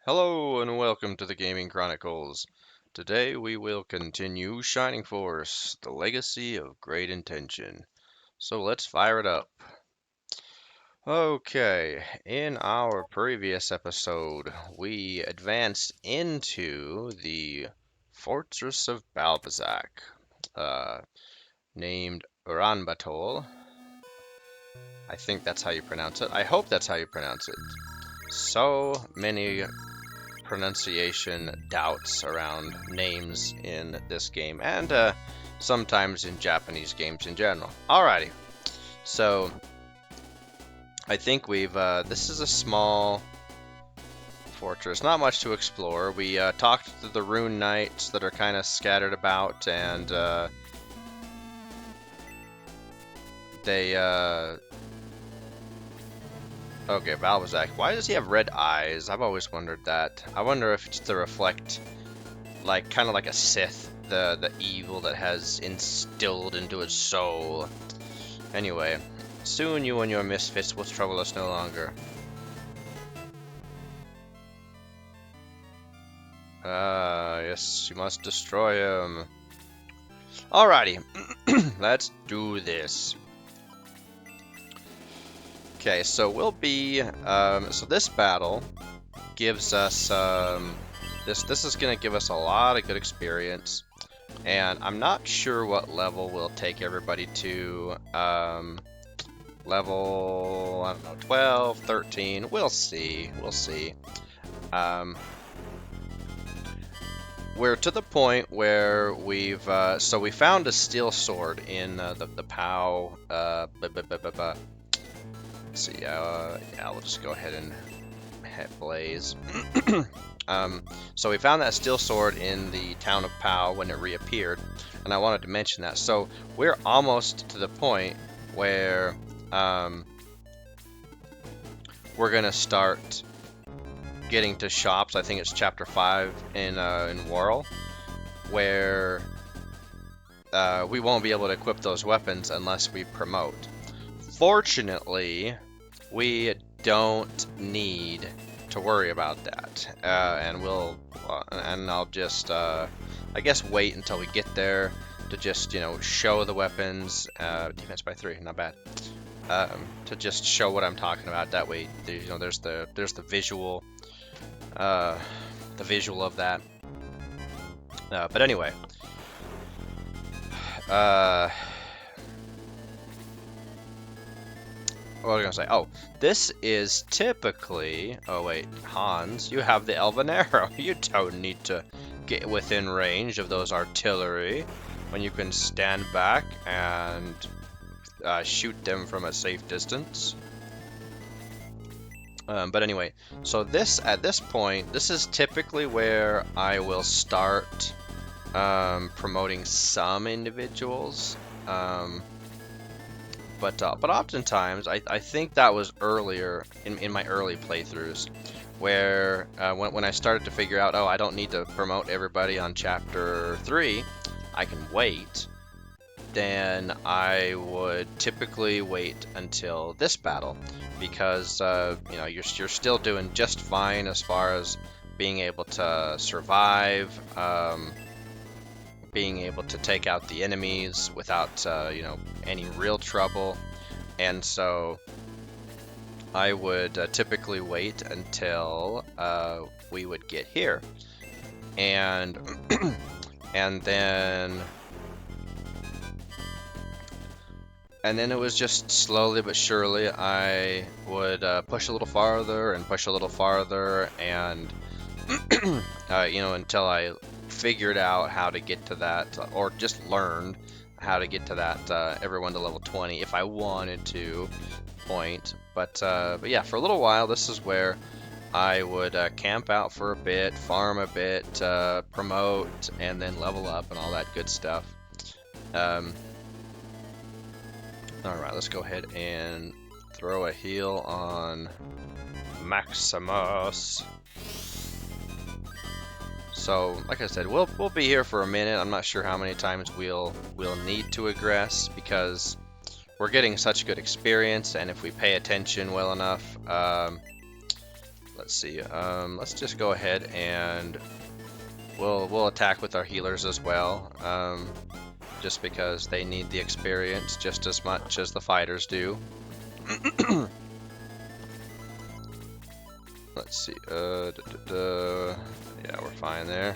Hello and welcome to the Gaming Chronicles. Today we will continue Shining Force, the legacy of great intention. So let's fire it up. Okay, in our previous episode, we advanced into the Fortress of Balbazak, uh, named Uranbatol. I think that's how you pronounce it. I hope that's how you pronounce it. So many pronunciation doubts around names in this game and sometimes in Japanese games in general. Alrighty, so I think this is a small fortress, not much to explore. We talked to the rune knights that are kind of scattered about, and they okay, Balbazak. Why does he have red eyes? I've always wondered that. I wonder if it's to reflect, like, kind of like a Sith, the evil that has instilled into his soul. Anyway, soon you and your misfits will trouble us no longer. Ah, yes, you must destroy him. Alrighty, let's do this. Okay, so we'll be, so this battle gives us, this is going to give us a lot of good experience, and I'm not sure what level we'll take everybody to, level, I don't know, 12, 13, we'll see, we're to the point where we've, so we found a steel sword in the POW, let's see, yeah, we'll just go ahead and hit blaze. So we found that steel sword in the town of POW when it reappeared, and I wanted to mention that. So we're almost to the point where we're gonna start getting to shops. I think it's chapter 5 in Waral, where we won't be able to equip those weapons unless we promote. Fortunately, we don't need to worry about that, and I'll just I guess wait until we get there to just, you know, show the weapons. Defense by 3, not bad. To just show what I'm talking about. That way, you know, there's the visual, of that. But anyway, what was I gonna say? Oh, this is typically. Oh wait, Hans, you have the elven arrow. You don't need to get within range of those artillery when you can stand back and shoot them from a safe distance. But anyway, so at this point, this is typically where I will start promoting some individuals. But oftentimes, I think that was earlier in my early playthroughs, where when I started to figure out, oh, I don't need to promote everybody on chapter 3, I can wait. Then I would typically wait until this battle, because you know, you're still doing just fine as far as being able to survive, being able to take out the enemies without you know, any real trouble, and so I would typically wait until we would get here, and and then it was just slowly but surely I would push a little farther and push a little farther, and you know, until I figured out how to get to that, or just learned how to get to that everyone to level 20 if I wanted to point. But yeah, for a little while, this is where I would camp out for a bit, farm a bit, promote, and then level up and all that good stuff. Alright, let's go ahead and throw a heal on Maximus. So, like I said, we'll be here for a minute. I'm not sure how many times we'll need to aggress, because we're getting such good experience, and if we pay attention well enough, let's let's see. Let's just go ahead and we'll attack with our healers as well. Just because they need the experience just as much as the fighters do. Let's see. Yeah, we're fine there.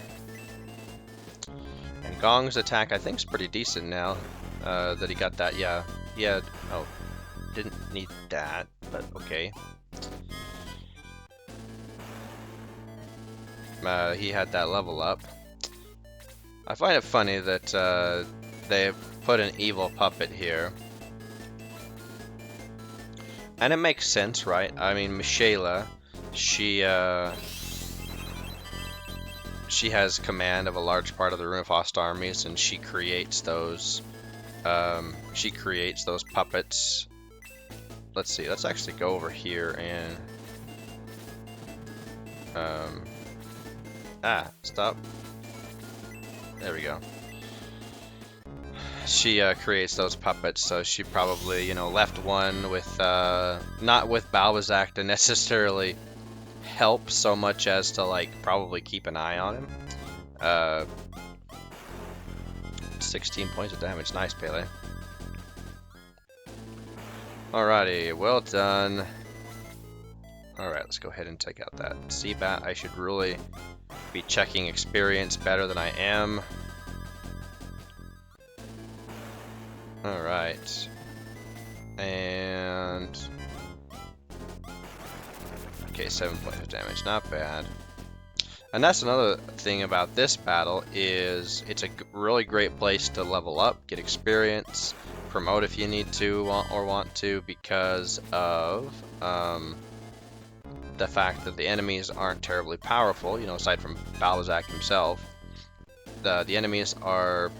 And Gong's attack, I think, is pretty decent now. That he got that. Yeah, he had. Oh, didn't need that, but okay. He had that level up. I find it funny that they put an evil puppet here. And it makes sense, right? I mean, Michaela, she has command of a large part of the Runefaust armies, and she creates those puppets. Let's see, let's actually go over here and stop. There we go. She creates those puppets, so she probably, you know, left one with not with Balbazak to necessarily help so much as to like probably keep an eye on him. 16 points of damage, nice Pele. Alrighty, well done. Alright, let's go ahead and take out that Seabat. I should really be checking experience better than I am. Alright. And... okay, 7 points of damage, not bad. And that's another thing about this battle, is it's a really great place to level up, get experience, promote if you need to or want to, because of the fact that the enemies aren't terribly powerful, you know, aside from Balbazak himself. The enemies are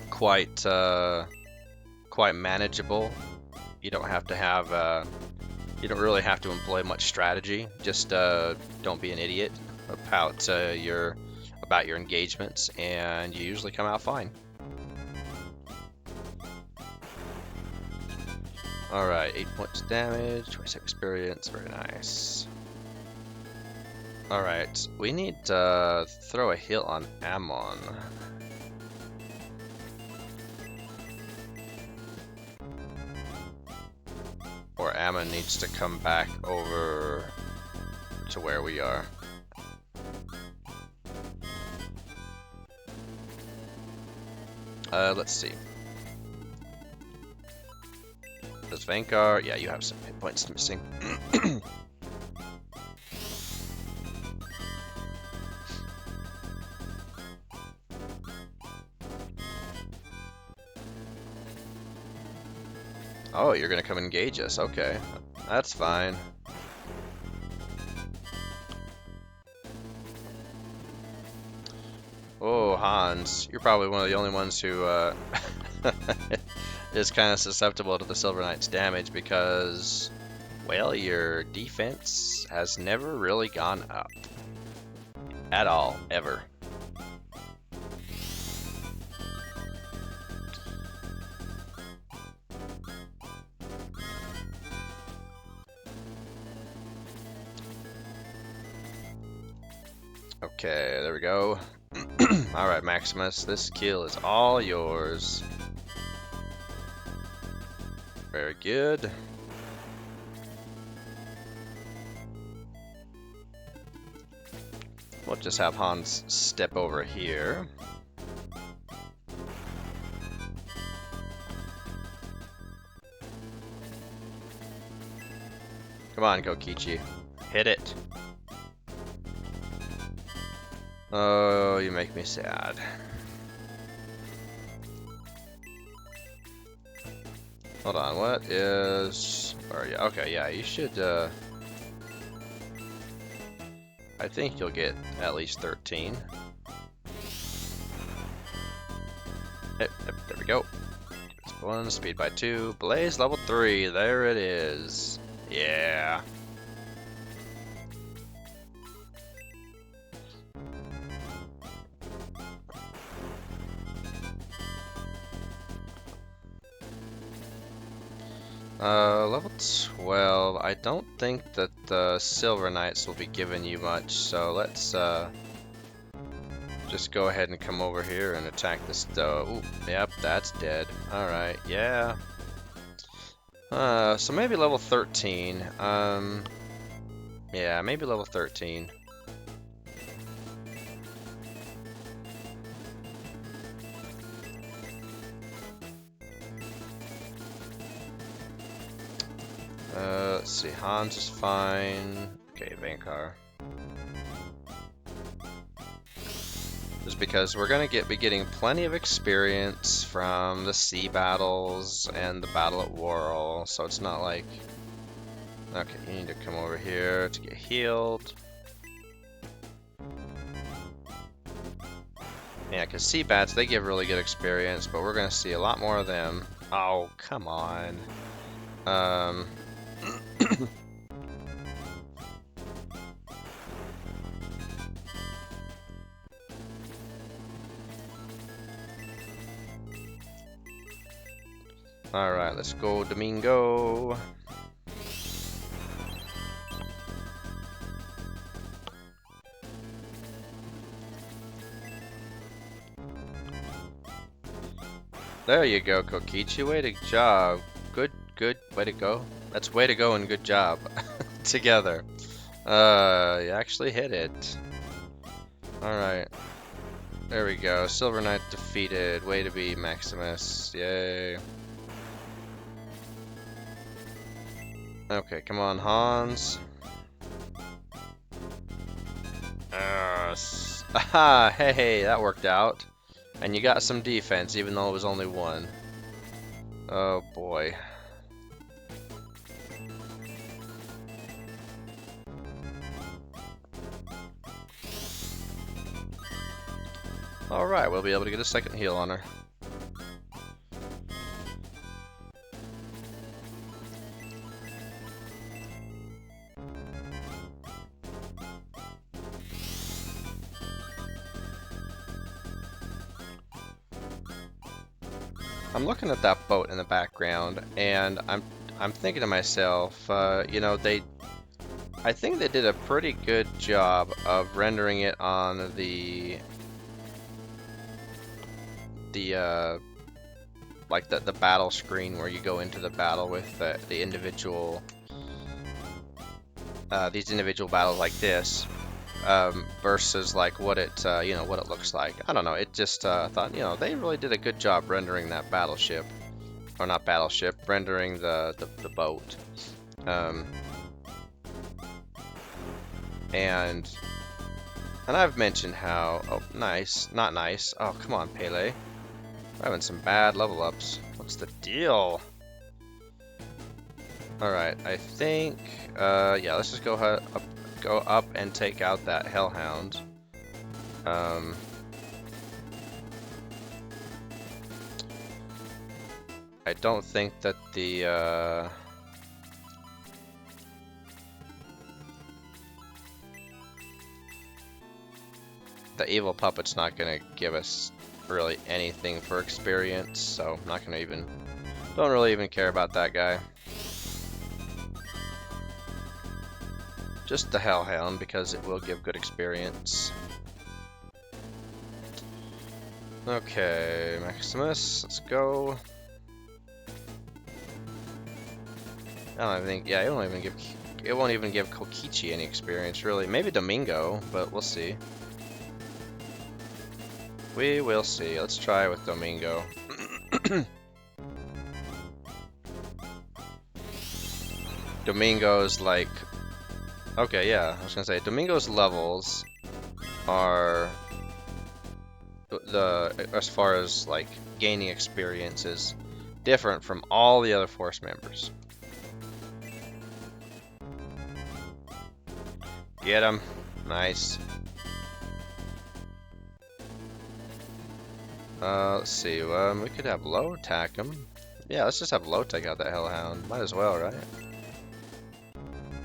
quite manageable. You don't have to have you don't really have to employ much strategy. Just don't be an idiot about your engagements, and you usually come out fine. Alright, 8 points of damage, 26 experience, very nice. Alright, we need to throw a hit on Ammon. Or Ammon needs to come back over to where we are. Let's see. Does Vankar? Yeah, you have some hit points missing. Oh, you're gonna come engage us. Okay, that's fine. Oh, Hans, you're probably one of the only ones who is kind of susceptible to the Silver Knight's damage because, well, your defense has never really gone up. At all, ever. Okay, there we go. Alright, Maximus, this kill is all yours. Very good. We'll just have Hans step over here. Come on, Kokichi. Hit it. Oh, you make me sad. Hold on, what is... Where are you? Okay, yeah, you should, I think you'll get at least 13. There we go. One, speed by 2, blaze level 3, there it is. Yeah. Level 12. I don't think that the Silver Knights will be giving you much, so let's just go ahead and come over here and attack this. Ooh, yep, that's dead. Alright, yeah. So maybe level 13. Yeah, maybe level 13. Let's see, Hans is fine. Okay, Vankar. Just because we're gonna be getting plenty of experience from the sea battles and the battle at Waral, so it's not like... Okay, you need to come over here to get healed. Yeah, because sea bats, they give really good experience, but we're gonna see a lot more of them. Oh, come on. Alright, let's go, Domingo. There you go, Kokichi. Way to job. Good. Way to go. That's way to go and good job. Together. You actually hit it. Alright. There we go. Silver Knight defeated. Way to be, Maximus. Yay. Okay, come on, Hans. Aha! Hey, that worked out. And you got some defense, even though it was only one. Oh boy. Alright, we'll be able to get a second heal on her. I'm looking at that boat in the background, and I'm thinking to myself, you know, I think they did a pretty good job of rendering it on the like the battle screen where you go into the battle with the individual these individual battles like this. Versus like what it you know, what it looks like. I don't know. It just thought, you know, they really did a good job rendering that battleship, or not battleship, rendering the boat. And I've mentioned how not nice. Oh, come on, Pele. We're having some bad level ups. What's the deal? All right, I think yeah, let's just go up and take out that Hellhound. I don't think that the evil puppet's not gonna give us really anything for experience, so I'm not gonna don't really even care about that guy. Just the Hellhound, because it will give good experience. Okay, Maximus, let's go. I don't think, yeah, it won't even give Kokichi any experience, really. Maybe Domingo, but we'll see. We will see. Let's try with Domingo. Domingo's like... Okay, yeah, I was gonna say, Domingo's levels are... as far as, like, gaining experience is different from all the other Force members. Get him. Nice. Let's see, we could have low attack him. Yeah, let's just have low take out that Hellhound. Might as well, right?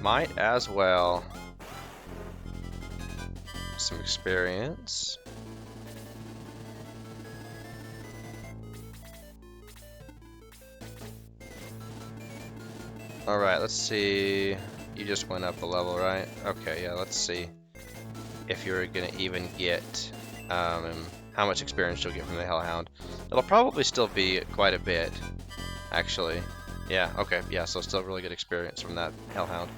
Might as well. Some experience. Alright, let's see. You just went up a level, right? Okay, yeah, let's see if you're gonna even get how much experience you'll get from the Hellhound. It'll probably still be quite a bit, actually. Yeah, okay, yeah, so still really good experience from that Hellhound.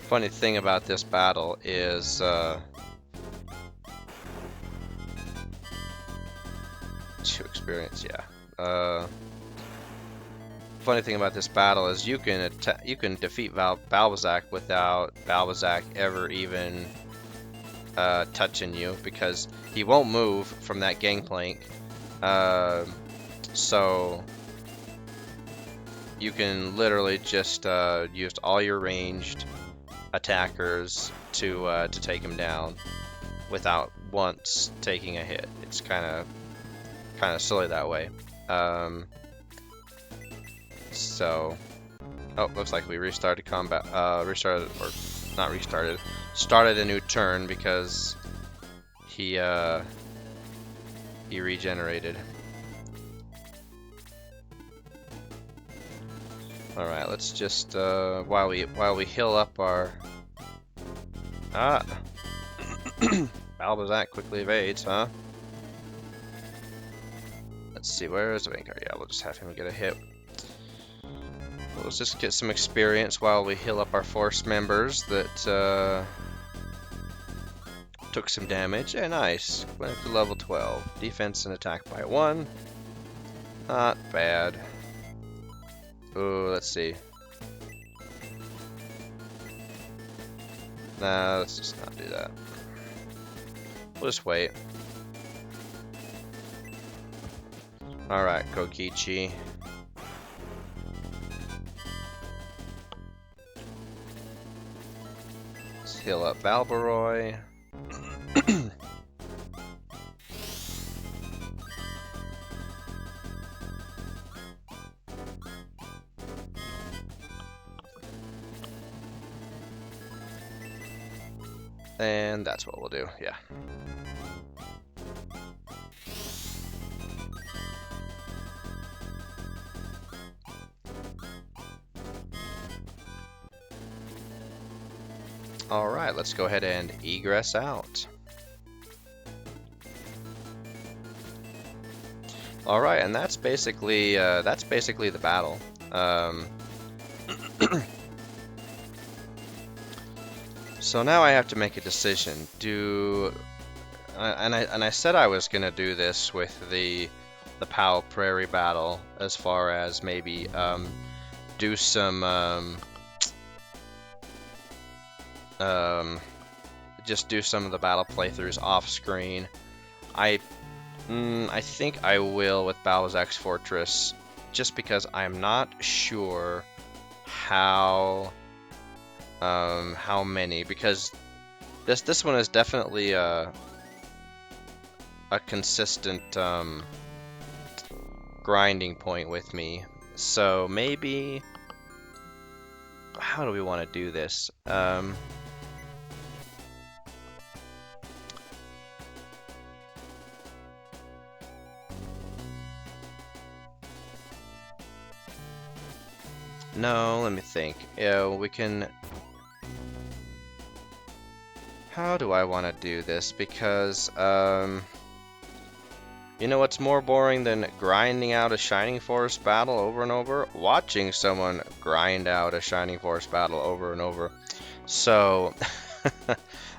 Funny thing about this battle is 2 experience, yeah. Funny thing about this battle is you can defeat Balbazak without Balbazak ever even touching you, because he won't move from that gangplank. So you can literally just use all your ranged attackers to take him down without once taking a hit. It's kind of silly that way. So, oh, looks like we restarted combat. Started a new turn because he regenerated. All right, let's just while we heal up our Balbazak quickly evades, huh? Let's see, where is the Vanguard? Yeah, we'll just have him get a hit. Let's just get some experience while we heal up our force members that took some damage. Yeah, nice. Went up to level 12. Defense and attack by 1. Not bad. Ooh, let's see. Nah, let's just not do that. We'll just wait. Alright, Kokichi. Let's heal up Valbaroy. And that's what we'll do, yeah. Alright, let's go ahead and egress out. Alright, and that's basically the battle. So now I have to make a decision. I said I was gonna do this with the Powell Prairie battle, as far as maybe do some just do some of the battle playthroughs off screen. I think I will with Balbazak's Fortress, just because I'm not sure how many, because this one is definitely a consistent grinding point with me. So maybe, how do we want to do this? No, let me think. Yeah, we can. How do I want to do this? Because, you know what's more boring than grinding out a Shining Force battle over and over? Watching someone grind out a Shining Force battle over and over. So,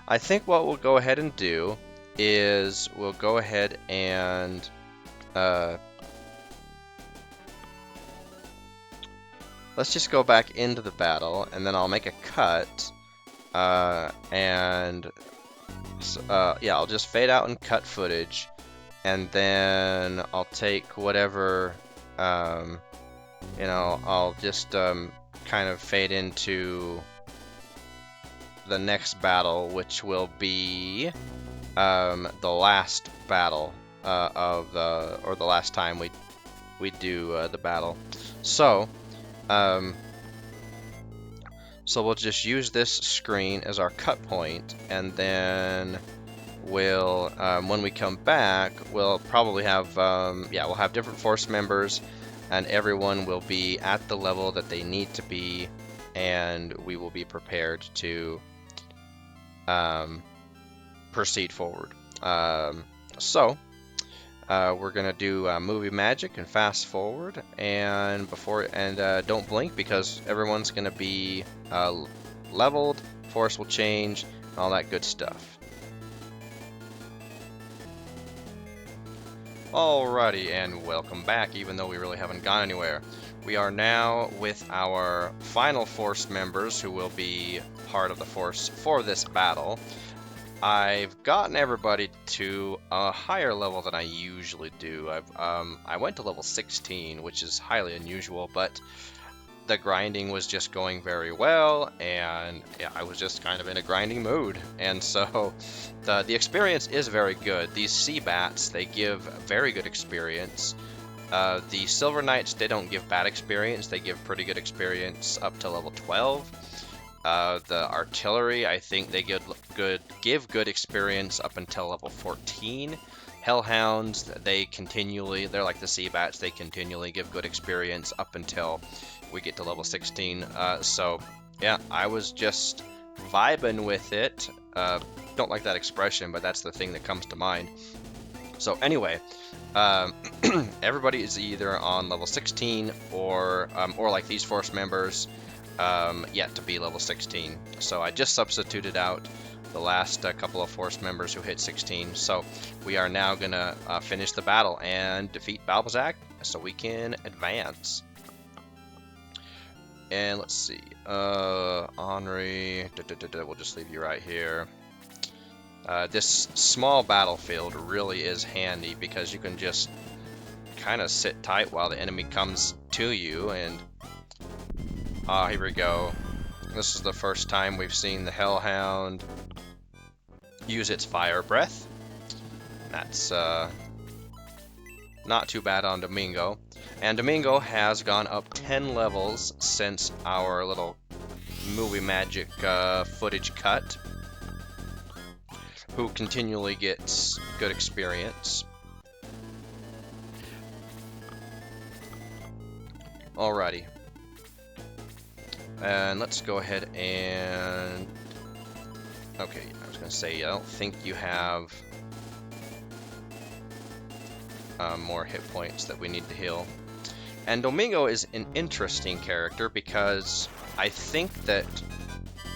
I think what we'll go ahead and do is we'll go ahead and let's just go back into the battle, and then I'll make a cut. Yeah, I'll just fade out and cut footage, and then I'll take whatever, you know, I'll just kind of fade into the next battle, which will be the last battle or the last time we do the battle. So we'll just use this screen as our cut point, and then will, when we come back, we'll probably have, yeah, we'll have different force members, and everyone will be at the level that they need to be, and we will be prepared to proceed forward. We're gonna do movie magic and fast forward, and don't blink, because everyone's gonna be leveled, force will change, and all that good stuff. Alrighty, and welcome back, even though we really haven't gone anywhere. We are now with our final force members who will be part of the force for this battle. I've gotten everybody to a higher level than I usually do. I went to level 16, which is highly unusual, but the grinding was just going very well, and yeah, I was just kind of in a grinding mood, and so the experience is very good. These sea bats, they give very good experience. The Silver Knights, they don't give bad experience, they give pretty good experience up to level 12. The artillery, I think they give good experience up until level 14. Hellhounds, they're like the sea bats, they continually give good experience up until we get to level 16. So yeah, I was just vibing with it. Don't like that expression, but that's the thing that comes to mind. So anyway, everybody is either on level 16 or like these force members, yet to be level 16. So I just substituted out the last couple of force members who hit 16. So we are now gonna finish the battle and defeat Balbazak so we can advance. And let's see, Henri, we'll just leave you right here. This small battlefield really is handy because you can just kind of sit tight while the enemy comes to you. And here we go. This is the first time we've seen the Hellhound use its fire breath. That's not too bad on Domingo. And Domingo has gone up 10 levels since our little movie magic footage cut, who continually gets good experience. Alrighty. And let's go ahead and... Okay, I was going to say, I don't think you have more hit points that we need to heal. And Domingo is an interesting character because I think that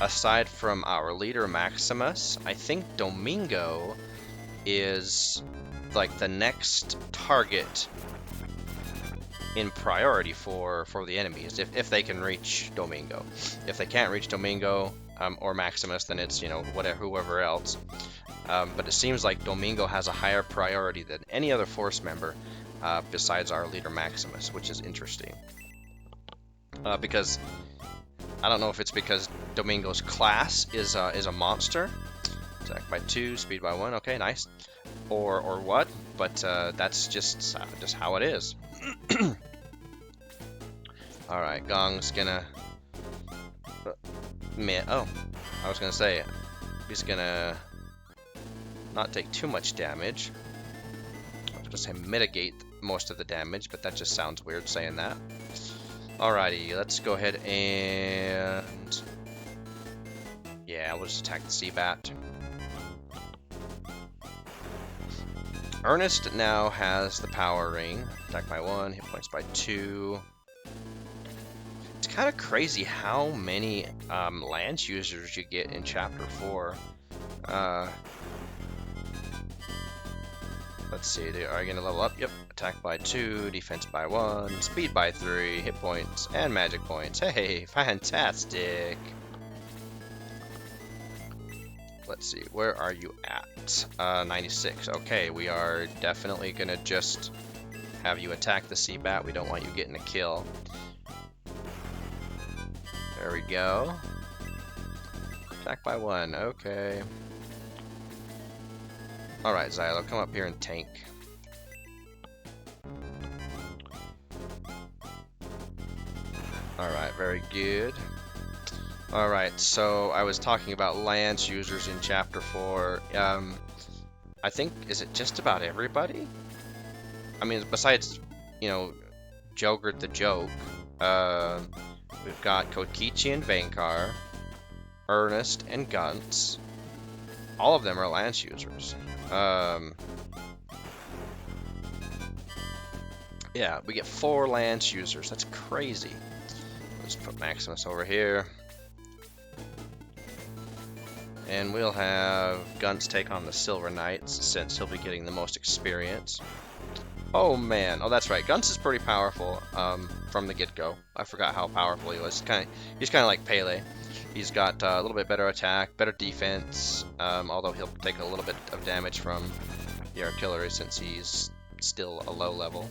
aside from our leader Maximus, I think Domingo is like the next target in priority for the enemies, if they can reach Domingo. If they can't reach Domingo or Maximus, then it's, you know, whoever else. But it seems like Domingo has a higher priority than any other force member besides our leader Maximus, which is interesting. Because I don't know if it's because Domingo's class is a monster. Attack by 2, speed by 1. Okay, nice. Or what? But that's just how it is. All right, Gong's gonna. Oh, I was gonna say he's gonna not take too much damage. I was gonna say mitigate most of the damage, but that just sounds weird saying that. Alrighty, let's go ahead and... yeah, we'll just attack the sea bat. Ernest now has the power ring. Attack by 1, hit points by 2. It's kind of crazy how many lance users you get in Chapter 4. Let's see, are you going to level up? Yep. Attack by 2, defense by 1, speed by 3, hit points, and magic points. Hey, fantastic! Let's see, where are you at? 96. Okay, we are definitely going to just have you attack the sea bat. We don't want you getting a kill. There we go. Attack by 1, okay. Alright, Xylo, come up here and tank. Alright, very good. Alright, so I was talking about lance users in Chapter 4. I think, is it just about everybody? I mean, besides, you know, Jogurt the Joke, we've got Kokichi and Vankar, Ernest and Guntz. All of them are lance users. Yeah, we get 4 lance users. That's crazy. Let's put Maximus over here. And we'll have Guntz take on the Silver Knights, since he'll be getting the most experience. Oh man, oh that's right, Guntz is pretty powerful from the get-go. I forgot how powerful he was. He's kind of like Pele. He's got a little bit better attack, better defense, although he'll take a little bit of damage from the artillery since he's still a low level.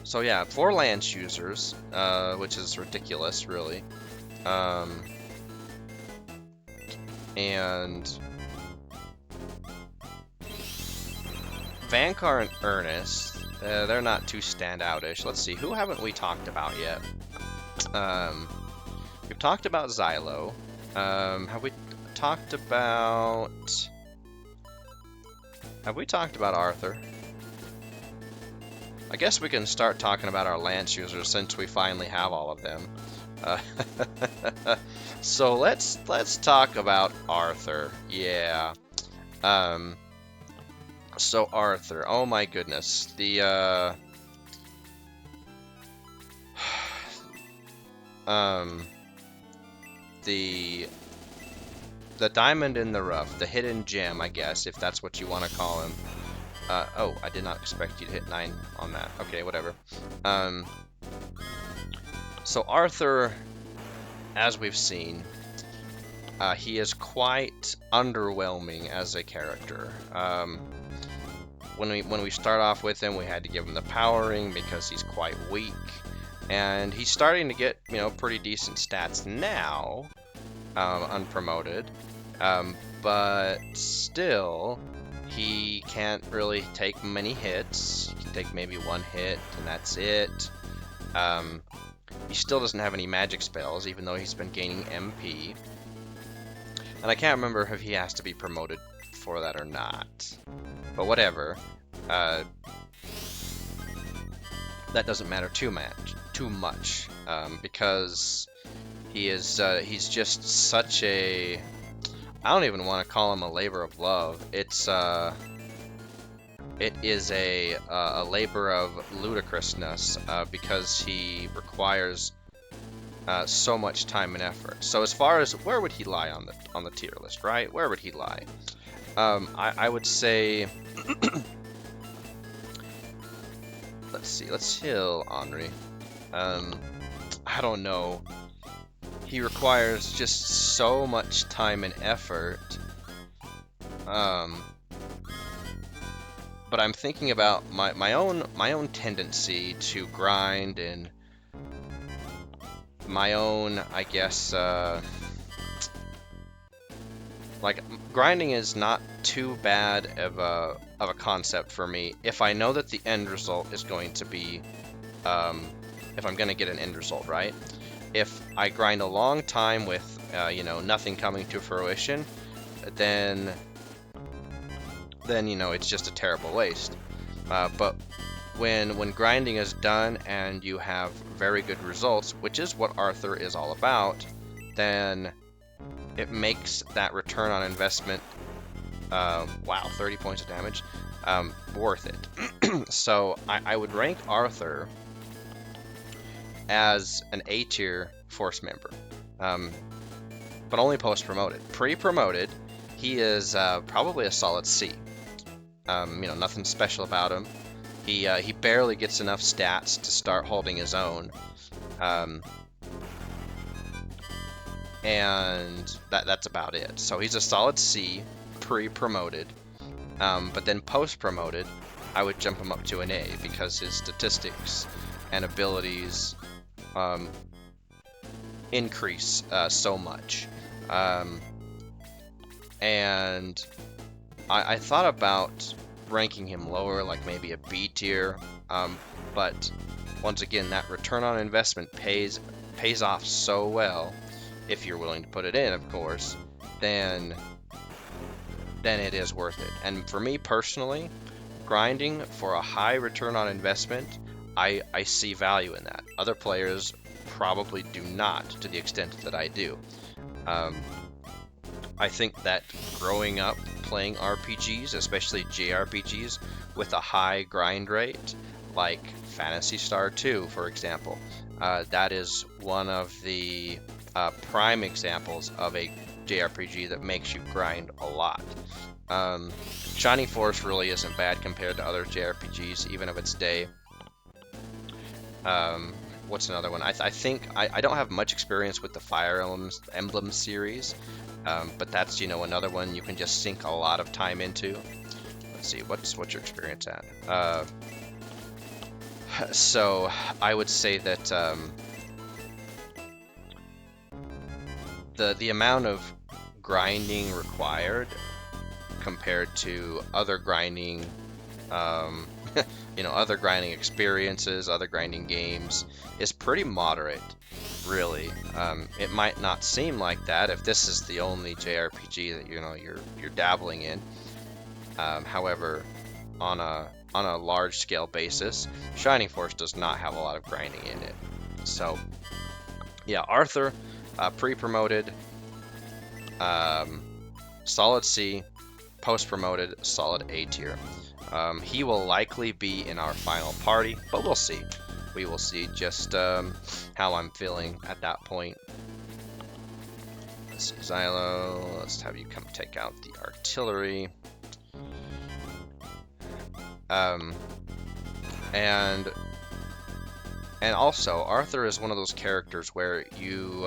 So yeah, 4 lance users, which is ridiculous, really. And Vankar and Ernest, they're not too standoutish. Let's see, who haven't we talked about yet? We've talked about Xylo. Have we talked about Arthur? I guess we can start talking about our lance users since we finally have all of them. So let's talk about Arthur. Yeah. So Arthur, oh my goodness, the diamond in the rough, the hidden gem, I guess, if that's what you want to call him. Oh, I did not expect you to hit 9 on that. Okay, whatever. So Arthur, as we've seen, he is quite underwhelming as a character. When we start off with him, we had to give him the powering because he's quite weak, and he's starting to get, you know, pretty decent stats now, unpromoted, but still he can't really take many hits. He can take maybe 1 hit and that's it. He still doesn't have any magic spells, even though he's been gaining MP. And I can't remember if he has to be promoted for that or not. But whatever. That doesn't matter too much, because he's just such a... I don't even want to call him a labor of love. It is a labor of ludicrousness, because he requires so much time and effort. So as far as where would he lie on the tier list, right? Where would he lie? I would say, let's see, let's heal Henri. I don't know. He requires just so much time and effort. But I'm thinking about my own tendency to grind, and my own, I guess, like, grinding is not too bad of a concept for me if I know that the end result is going to be, if I'm going to get an end result, right? If I grind a long time with, you know, nothing coming to fruition, then you know, it's just a terrible waste. But when grinding is done and you have very good results, which is what Arthur is all about, then it makes that return on investment, wow, 30 points of damage, worth it. So I would rank Arthur as an A tier force member, but only post-promoted. Pre-promoted, he is probably a solid C. You know, nothing special about him. He barely gets enough stats to start holding his own, and that's about it. So he's a solid C pre-promoted, but then post-promoted, I would jump him up to an A because his statistics and abilities increase so much. And I thought about ranking him lower, like maybe a B tier, but once again, that return on investment pays off so well if you're willing to put it in, of course, then it is worth it. And for me personally, grinding for a high return on investment, I see value in that. Other players probably do not to the extent that I do. I think that growing up playing RPGs, especially JRPGs, with a high grind rate, like Phantasy Star 2, for example, that is one of the prime examples of a JRPG that makes you grind a lot. Shining Force really isn't bad compared to other JRPGs, even of its day. What's another one? I think I don't have much experience with the Fire Emblem series, but that's, you know, another one you can just sink a lot of time into. Let's see, what's your experience at? So I would say that the amount of grinding required compared to other grinding, you know, other grinding experiences, other grinding games, is pretty moderate, really. It might not seem like that if this is the only JRPG that, you know, you're dabbling in. However, on a large scale basis, Shining Force does not have a lot of grinding in it. So yeah, Arthur, pre-promoted, solid C, post-promoted, solid A tier. He will likely be in our final party, but we'll see. We will see just how I'm feeling at that point. Let's see, Xylo, let's have you come take out the artillery. And also, Arthur is one of those characters where you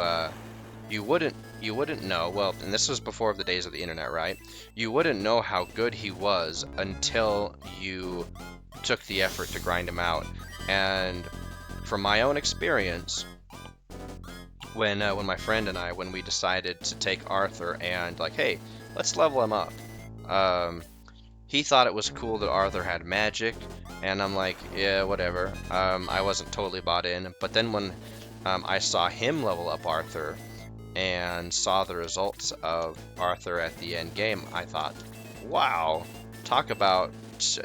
wouldn't know, well, and this was before the days of the internet, right? You wouldn't know how good he was until you took the effort to grind him out. And from my own experience, when my friend and I, when we decided to take Arthur and like, hey, let's level him up, he thought it was cool that Arthur had magic, and I'm like, yeah, whatever. I wasn't totally bought in, but then when I saw him level up Arthur and saw the results of Arthur at the end game, I thought, wow, talk about,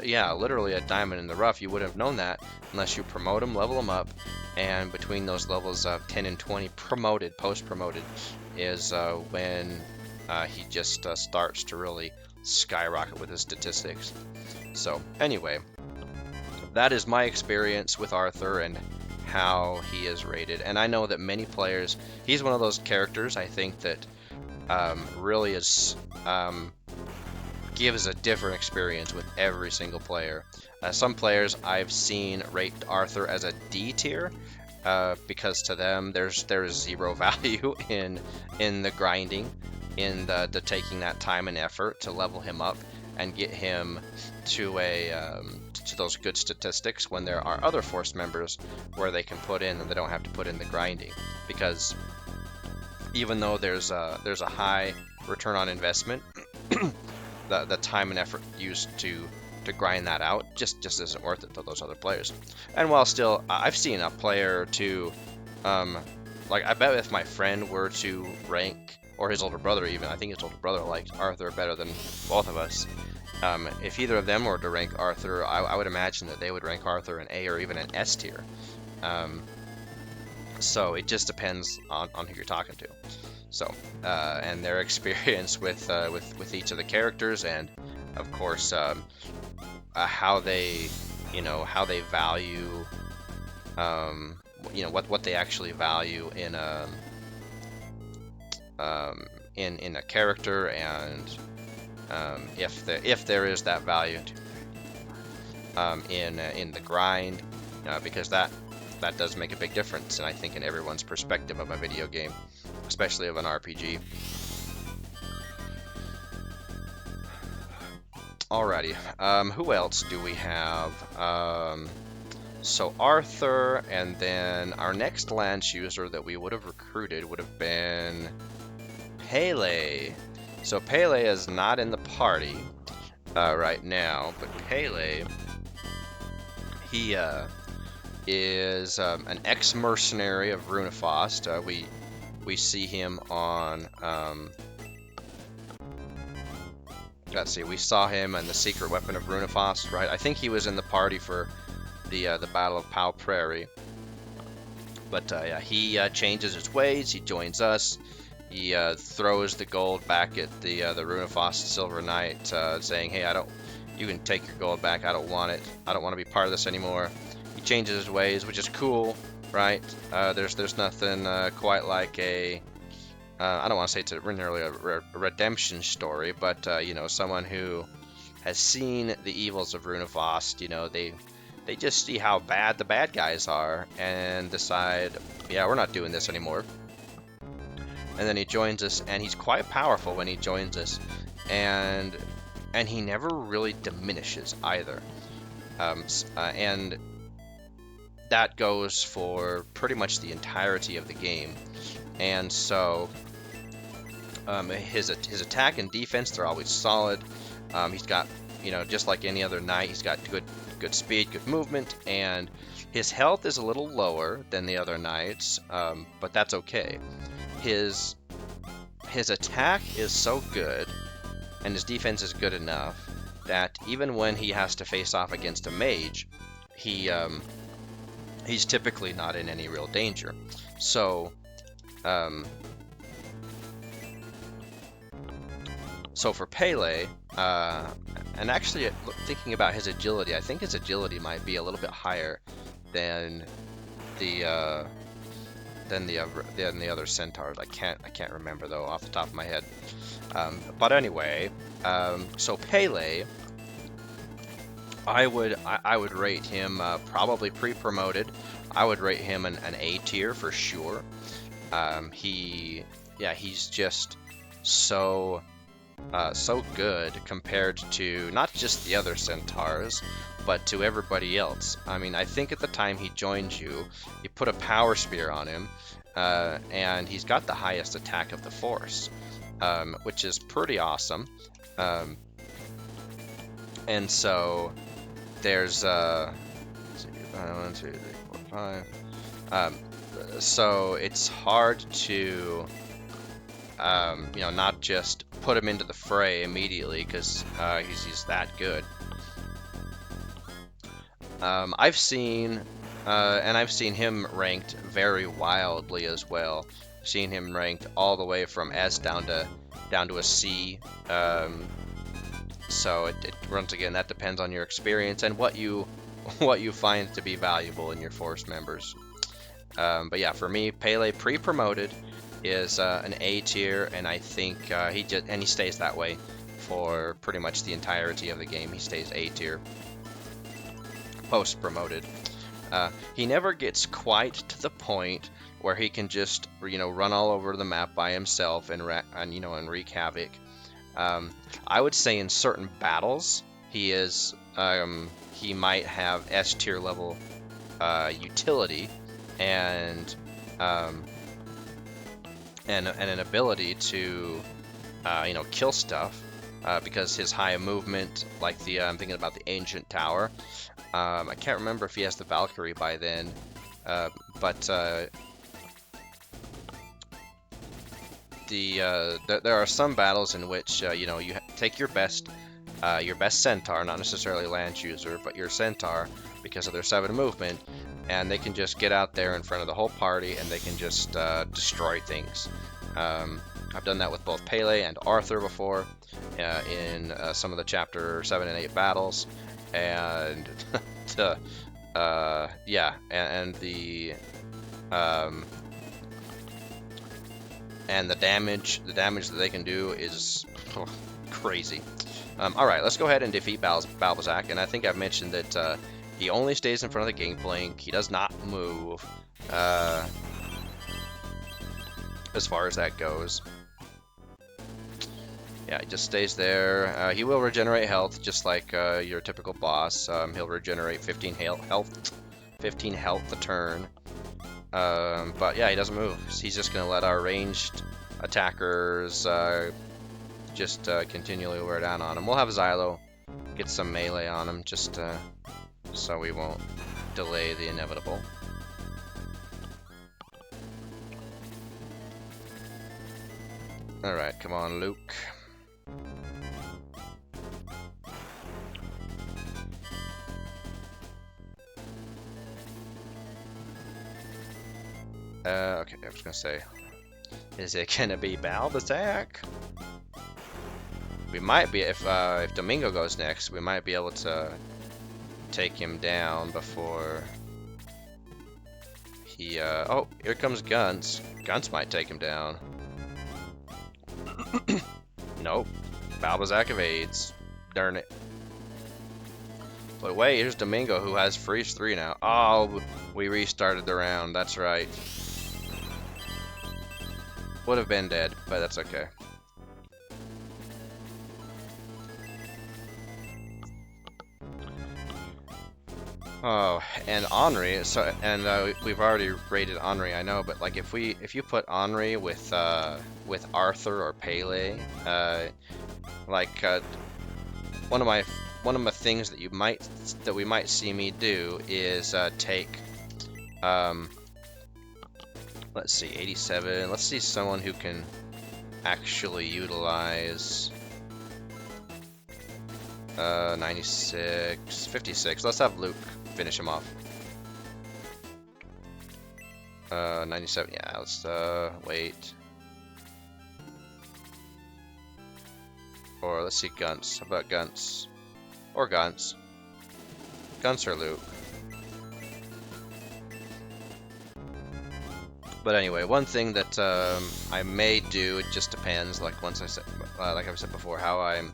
yeah, literally a diamond in the rough. You wouldn't have known that unless you promote him, level him up, and between those levels of 10 and 20, promoted, post-promoted, is when he just starts to really skyrocket with his statistics. So anyway, that is my experience with Arthur and how he is rated. And I know that many players, he's one of those characters, I think, that really is gives a different experience with every single player. Some players I've seen rate Arthur as a D tier, because to them there is zero value in the grinding, in the taking that time and effort to level him up and get him to to those good statistics, when there are other Force members where they can put in and they don't have to put in the grinding. Because even though there's a high return on investment, the time and effort used to grind that out just isn't worth it to those other players. And while still, I've seen a player to, like, I bet if my friend were to rank, or his older brother even, I think his older brother liked Arthur better than both of us. If either of them were to rank Arthur, I would imagine that they would rank Arthur an A or even an S tier. So it just depends on who you're talking to. So, and their experience with each of the characters, and of course, how they value, what they actually value in a character, and if there is that value in the grind, because that does make a big difference, and I think in everyone's perspective of a video game, especially of an RPG. Alrighty, who else do we have? So Arthur, and then our next Lance user that we would have recruited would have been Pele. So Pele is not in the party right now, but Pele, he is an ex-mercenary of Runefaust. We we see him on, let's see, we saw him in the secret weapon of Runefaust, right? I think he was in the party for the Battle of Pow Prairie. But yeah, he changes his ways, he joins us, he throws the gold back at the Runefaust Silver Knight, saying, hey, you can take your gold back, I don't want it, I don't want to be part of this anymore. He changes his ways, which is cool, right? There's nothing quite like a, I don't want to say it's really a redemption story, but you know, someone who has seen the evils of Runefaust, you know, they just see how bad the bad guys are and decide, yeah, we're not doing this anymore. And then he joins us, and he's quite powerful when he joins us, and he never really diminishes either. And that goes for pretty much the entirety of the game. And so his attack and defense, they're always solid. He's got, you know, just like any other knight, he's got good speed, good movement, and his health is a little lower than the other knights, but that's okay. His attack is so good, and his defense is good enough that even when he has to face off against a mage, he's typically not in any real danger. So, so for Pele, and actually thinking about his agility, I think his agility might be a little bit higher than the other centaurs. I can't remember though off the top of my head. But anyway, so Pele, I would rate him probably pre-promoted. I would rate him an A tier for sure. He's just so good compared to not just the other centaurs, but to everybody else. I mean, I think at the time he joined you, you put a power spear on him, and he's got the highest attack of the force, which is pretty awesome. And so there's 1, 2, 3, 4, 5. So it's hard to you know, not just put him into the fray immediately because he's that good. I've seen him ranked very wildly as well. I've seen him ranked all the way from S down to a C. So it once again, that depends on your experience and what you find to be valuable in your force members. But yeah, for me, Pele pre-promoted is an A tier, and I think he stays that way for pretty much the entirety of the game. He stays A tier. Post promoted, he never gets quite to the point where he can just, you know, run all over the map by himself and wreak havoc. I would say in certain battles he is he might have S tier level utility and an ability to kill stuff because his high movement, like I'm thinking about the Ancient Tower. I can't remember if he has the Valkyrie by then, but there are some battles in which you take your best centaur, not necessarily Lance user, but your centaur, because of their 7 movement, and they can just get out there in front of the whole party and they can just destroy things. I've done that with both Pele and Arthur before in some of the chapter 7 and 8 battles, and the damage that they can do is crazy. All right, let's go ahead and defeat Balbazak, and I think I've mentioned that he only stays in front of the gangplank. He does not move as far as that goes. Yeah, he just stays there. He will regenerate health, just like your typical boss. He'll regenerate 15 health a turn. But yeah, he doesn't move. He's just going to let our ranged attackers just continually wear down on him. We'll have Xylo get some melee on him, just so we won't delay the inevitable. Alright, come on, Luke. Okay, I was gonna say, is it gonna be Balbazak? We might be, if Domingo goes next, we might be able to take him down before he, oh, here comes Guns. Guns might take him down. Nope. Balbazak evades. Darn it. But wait, here's Domingo, who has freeze 3 now. Oh, we restarted the round, that's right. Would have been dead, but that's okay. Oh, and Henri. So, and we've already rated Henri, I know, but like if you put Henri with Arthur or Pele, like one of my things that we might see me do is take let's see, 87. Let's see someone who can actually utilize 96, 56. Let's have Luke finish him off. 97. Yeah, let's wait. Or let's see, Guns. How about Guns? Or Guns. Guns or Luke. But anyway, one thing that I may do, it just depends, like once I said, like I've said before, how I'm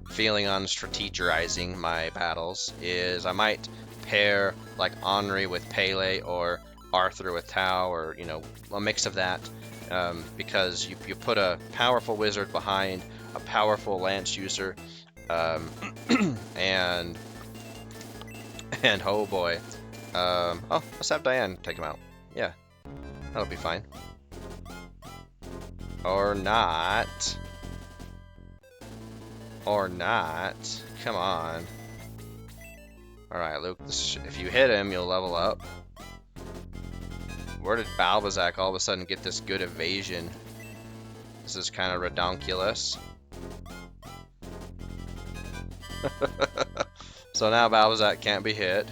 feeling on strategizing my battles, is I might pair like Henri with Pele or Arthur with Tau, or you know, a mix of that, because you put a powerful wizard behind a powerful lance user, and oh boy, oh, let's have Diane take him out. Yeah. That'll be fine. Or not. Or not. Come on. Alright, Luke, if you hit him, you'll level up. Where did Balbazak all of a sudden get this good evasion? This is kind of redonkulous. So now Balbazak can't be hit.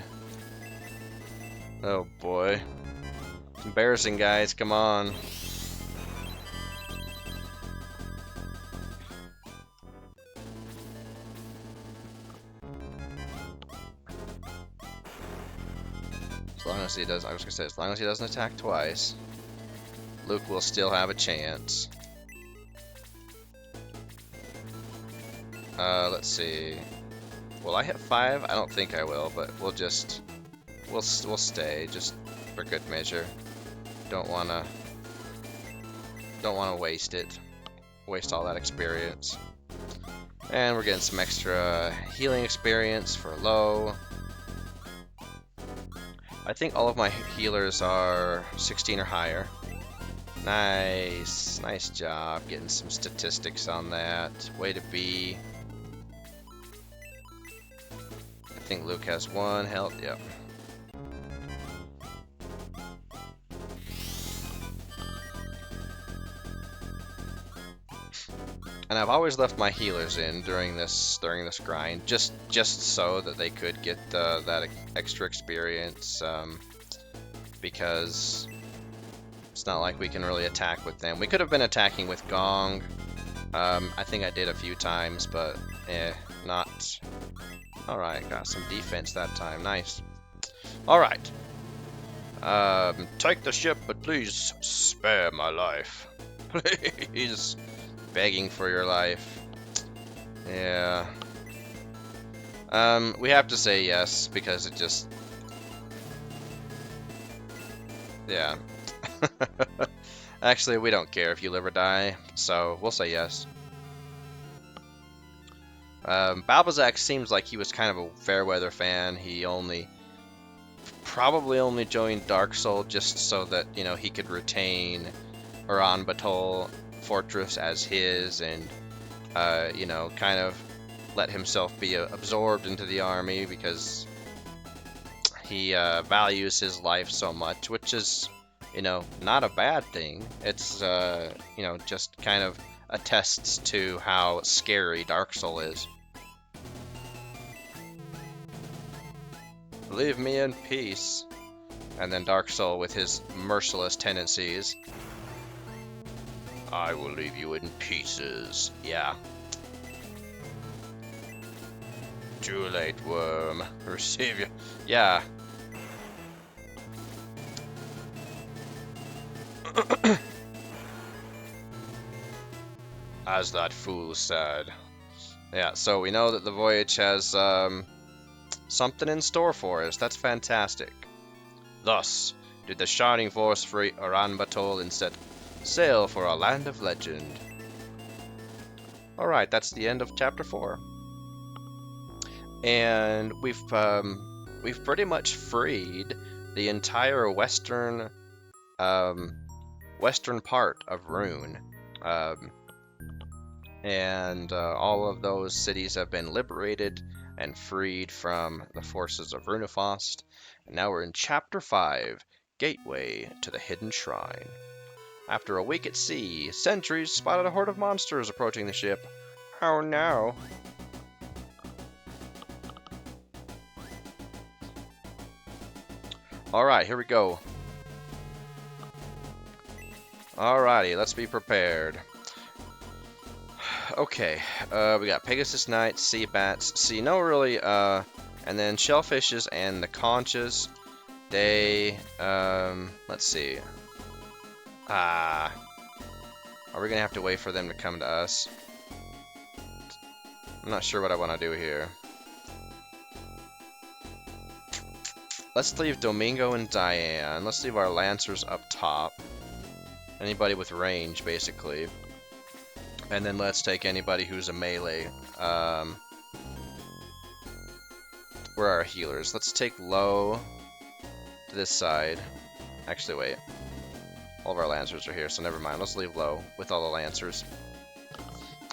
Oh boy. Embarrassing, guys, come on. As long as he does, I was gonna say, as long as he doesn't attack twice, Luke will still have a chance. Let's see. Will I hit 5? I don't think I will, but we'll stay just for good measure. Don't wanna waste it. Waste all that experience. And we're getting some extra healing experience for low. I think all of my healers are 16 or higher. Nice. Nice job getting some statistics on that. Way to be. I think Luke has 1 health. Yep. And I've always left my healers in during this grind, just so that they could get that extra experience, because it's not like we can really attack with them. We could have been attacking with Gong. I think I did a few times, but not. All right, got some defense that time. Nice. All right. Take the ship, but please spare my life. Please. Begging for your life. Yeah. We have to say yes because it just. Yeah. Actually, we don't care if you live or die, so we'll say yes. Balbazak seems like he was kind of a Fairweather fan. He probably only joined Dark Soul just so that, you know, he could retain Uran Bator Fortress as his, and you know, kind of let himself be absorbed into the army because he values his life so much, which is, you know, not a bad thing. It's you know, just kind of attests to how scary Dark Soul is. Leave me in peace. And then Dark Soul with his merciless tendencies. I will leave you in pieces. Yeah. Too late, worm. Receive you. Yeah. As that fool said. Yeah, so we know that the voyage has something in store for us. That's fantastic. Thus, did the Shining Force free Uraanbaatar and set sail for a land of legend. Alright, that's the end of chapter 4. And we've pretty much freed the entire western part of Rune. And all of those cities have been liberated and freed from the forces of Runefaust. And now we're in Chapter 5, Gateway to the Hidden Shrine. After a week at sea, sentries spotted a horde of monsters approaching the ship. Oh no. Alright, here we go. Alrighty, let's be prepared. Okay, we got Pegasus Knights, Sea Bats, see, no really, and then Shellfishes and the Conches, they, let's see. Are we gonna have to wait for them to come to us? I'm not sure what I want to do here. Let's leave Domingo and Diane. Let's leave our Lancers up top. Anybody with range, basically. And then let's take anybody who's a melee. Where are our healers? Let's take Low to this side. Actually, wait. All of our Lancers are here, so never mind. Let's leave Low with all the Lancers.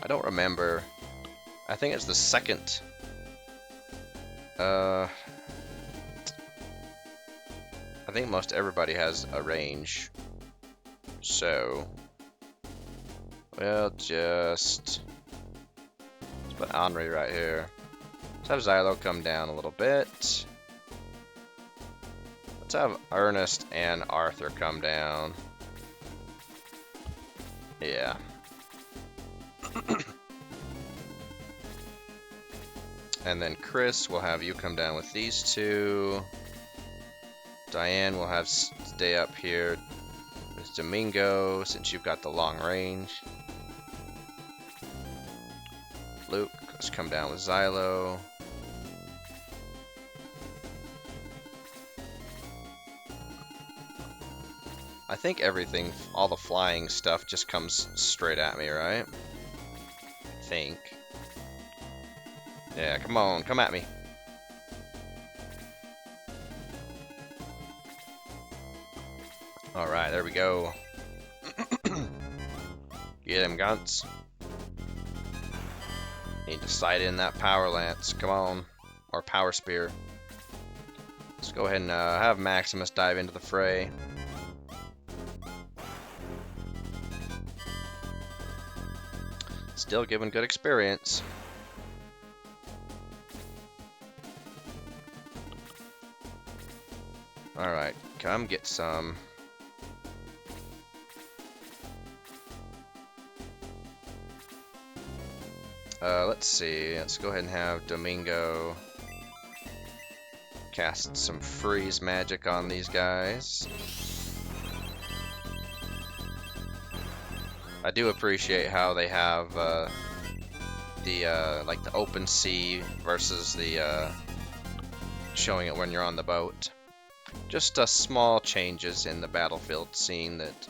I don't remember. I think it's the second. I think most everybody has a range. So, we'll just let's put Henri right here. Let's have Xylo come down a little bit. Let's have Ernest and Arthur come down. Yeah. And then Chris, we'll have you come down with these two. Diane will have stay up here with Domingo, since you've got the long range. Luke, let's come down with Xylo. I think everything, all the flying stuff just comes straight at me, right? I think. Yeah, come on, come at me. Alright, there we go. Get him, Gunts. Need to sight in that Power Lance, come on. Or Power Spear. Let's go ahead and have Maximus dive into the fray. Still giving good experience. Alright, come get some. Let's see. Let's go ahead and have Domingo cast some freeze magic on these guys. I do appreciate how they have like the open sea versus the showing it when you're on the boat. Just small changes in the battlefield scene that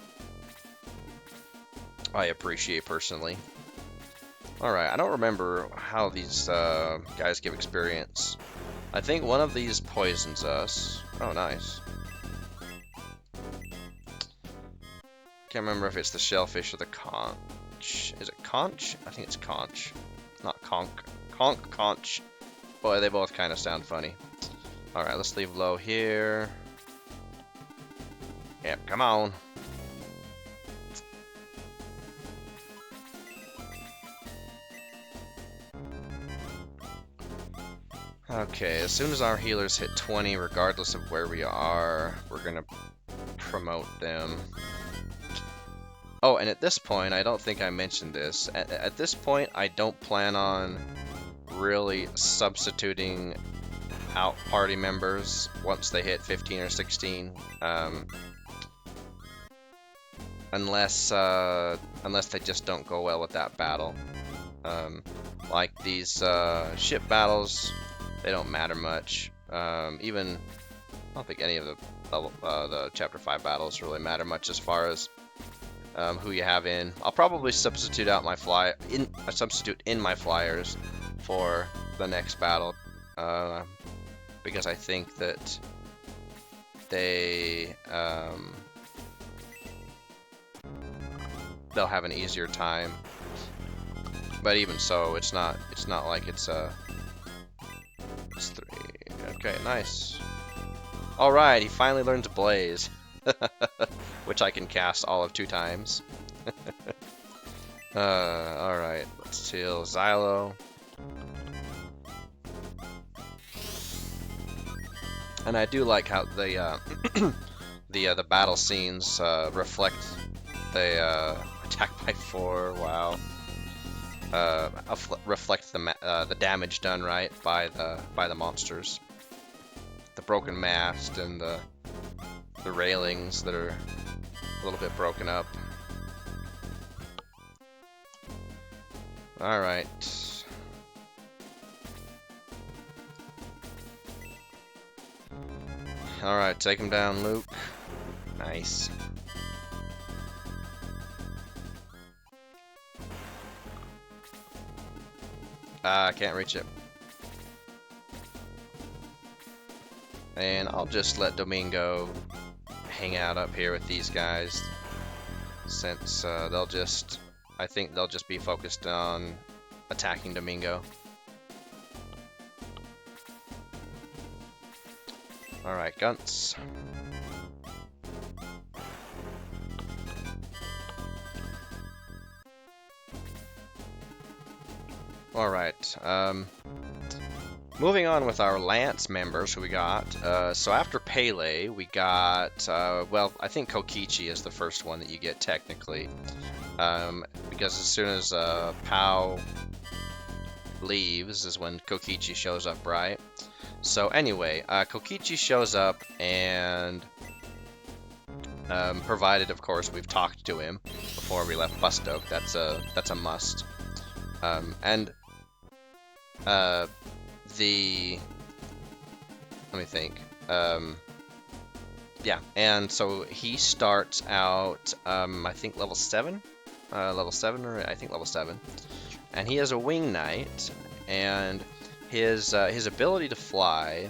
I appreciate personally. Alright, I don't remember how these guys give experience. I think one of these poisons us. Oh, nice. Can't remember if it's the shellfish or the conch. Is it conch? I think it's conch. Not conch. Conch. Boy, they both kind of sound funny. Alright, let's leave Low here. Yep, come on. Okay, as soon as our healers hit 20, regardless of where we are, we're gonna promote them. Oh, and at this point, I don't think I mentioned this. At this point, I don't plan on really substituting out party members once they hit 15 or 16, unless they just don't go well with that battle. Like these ship battles, they don't matter much. Even I don't think any of the Chapter 5 battles really matter much as far as who you have in. I'll probably substitute out my substitute in my flyers for the next battle, because I think that they'll have an easier time. But even so, it's not like it's 3. Okay, nice. All right, he finally learned to blaze, which I can cast all of 2 times. All right, let's heal Xylo. And I do like how the the battle scenes reflect the attack by 4. Wow. Reflect the damage done right by the monsters. The broken mast and the railings that are a little bit broken up. All right. All right, take him down, Luke. Nice. I can't reach it. And I'll just let Domingo hang out up here with these guys, since I think they'll just be focused on attacking Domingo. Alright, Gunts. Alright, moving on with our Lance members who we got. So after Pele, we got, well, I think Kokichi is the first one that you get technically. Because as soon as Pao leaves is when Kokichi shows up, right? So anyway, Kokichi shows up, and provided, of course, we've talked to him before we left Bustoke. That's a must. And let me think. Yeah, and so he starts out, I think level 7, or I think level 7, and he has a Wing Knight, and his ability to fly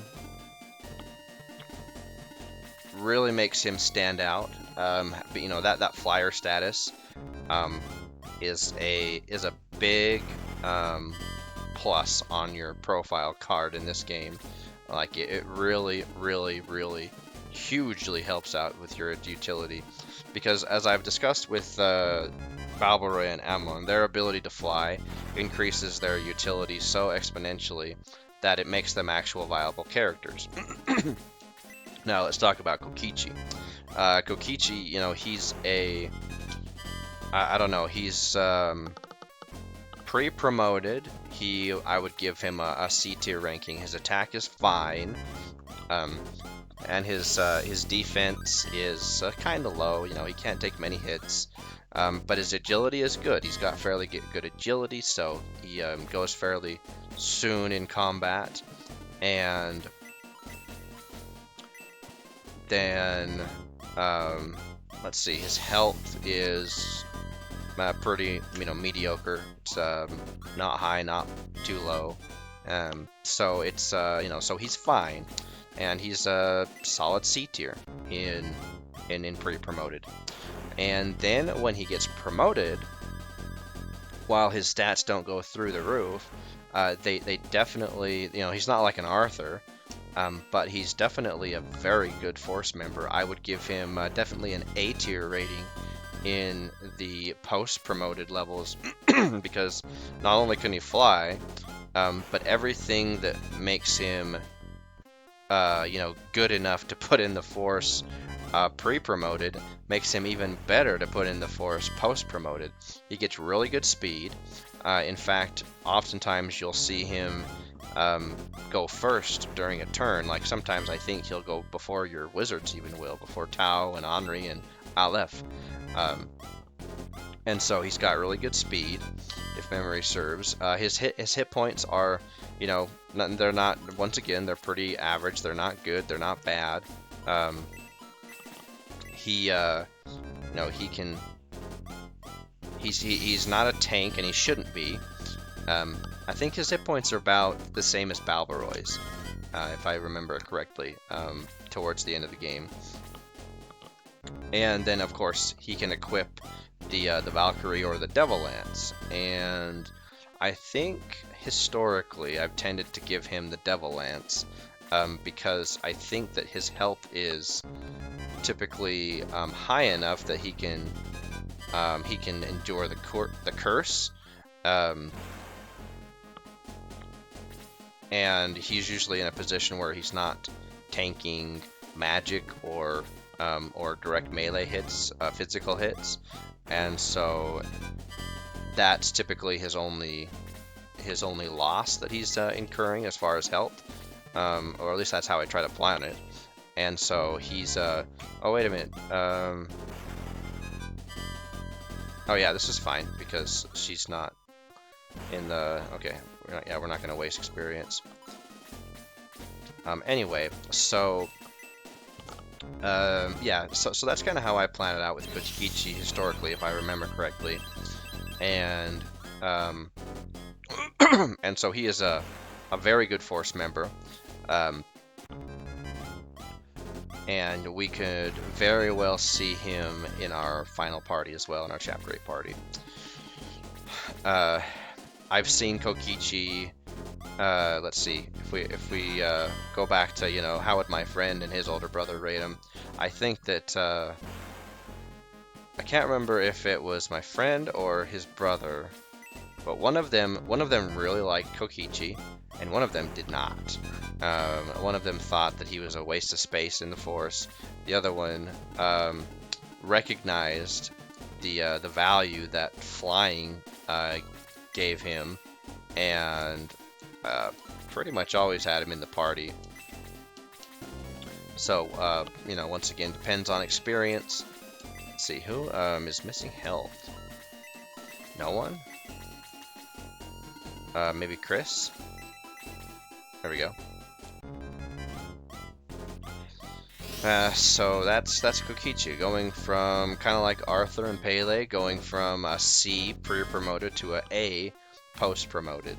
really makes him stand out. But you know, that flyer status is a big plus on your profile card in this game. Like it really hugely helps out with your utility, because as I've discussed with Balbazak and Amon, their ability to fly increases their utility so exponentially that it makes them actual viable characters. Now let's talk about Kokichi. Kokichi, you know, he's I don't know, he's pre-promoted. I would give him a C tier ranking. His attack is fine, and his defense is kind of low. You know, he can't take many hits, but his agility is good. He's got fairly good agility, so he goes fairly soon in combat. And then let's see, his health is pretty, you know, mediocre. It's not high, not too low. So it's you know, so he's fine, and he's a solid C tier in pre-promoted. And then when he gets promoted, while his stats don't go through the roof, they definitely, you know, he's not like an Arthur, but he's definitely a very good force member. I would give him definitely an A tier rating in the post-promoted levels, because not only can he fly, but everything that makes him, you know, good enough to put in the Force pre-promoted makes him even better to put in the Force post-promoted. He gets really good speed. In fact, oftentimes you'll see him go first during a turn. Like sometimes I think he'll go before your wizards even will, before Tau and Henri and Aleph. And so he's got really good speed, if memory serves. His hit points are, you know, they're not, once again, they're pretty average. They're not good. They're not bad. You know, he's not a tank, and he shouldn't be. I think his hit points are about the same as Balbaroy's, if I remember correctly, towards the end of the game. And then, of course, he can equip the Valkyrie or the Devil Lance. And I think historically I've tended to give him the Devil Lance because I think that his health is typically high enough that he can endure the curse. And he's usually in a position where he's not tanking magic or direct melee hits, physical hits, and so that's typically his only loss that he's incurring as far as health, or at least that's how I try to plan it. And so he's oh wait a minute, oh yeah, this is fine because she's not in the, okay, we're not gonna waste experience. Anyway, so yeah, so that's kind of how I plan it out with Kokichi historically, if I remember correctly. And and so he is a very good Force member, and we could very well see him in our final party as well, in our Chapter 8 party. I've seen Kokichi. Let's see, if we go back to, you know, how would my friend and his older brother rate him? I think that I can't remember if it was my friend or his brother, but one of them really liked Kokichi, and one of them did not. One of them thought that he was a waste of space in the Force. The other one recognized the value that flying gave him, and pretty much always had him in the party. So, you know, once again, depends on experience. Let's see, who is missing health? No one? Maybe Chris? There we go. So that's Kokichi, going from kind of like Arthur and Pele, going from a C pre-promoted to a post-promoted.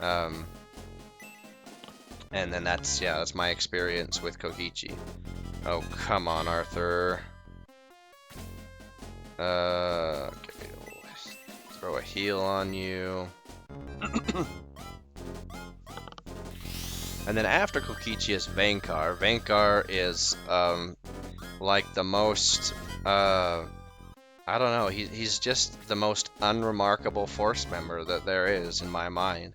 And then that's my experience with Kokichi. Oh, come on, Arthur. Okay, throw a heal on you. And then after Kokichi is Vankar. Vankar is like the most I don't know, he's just the most unremarkable Force member that there is in my mind.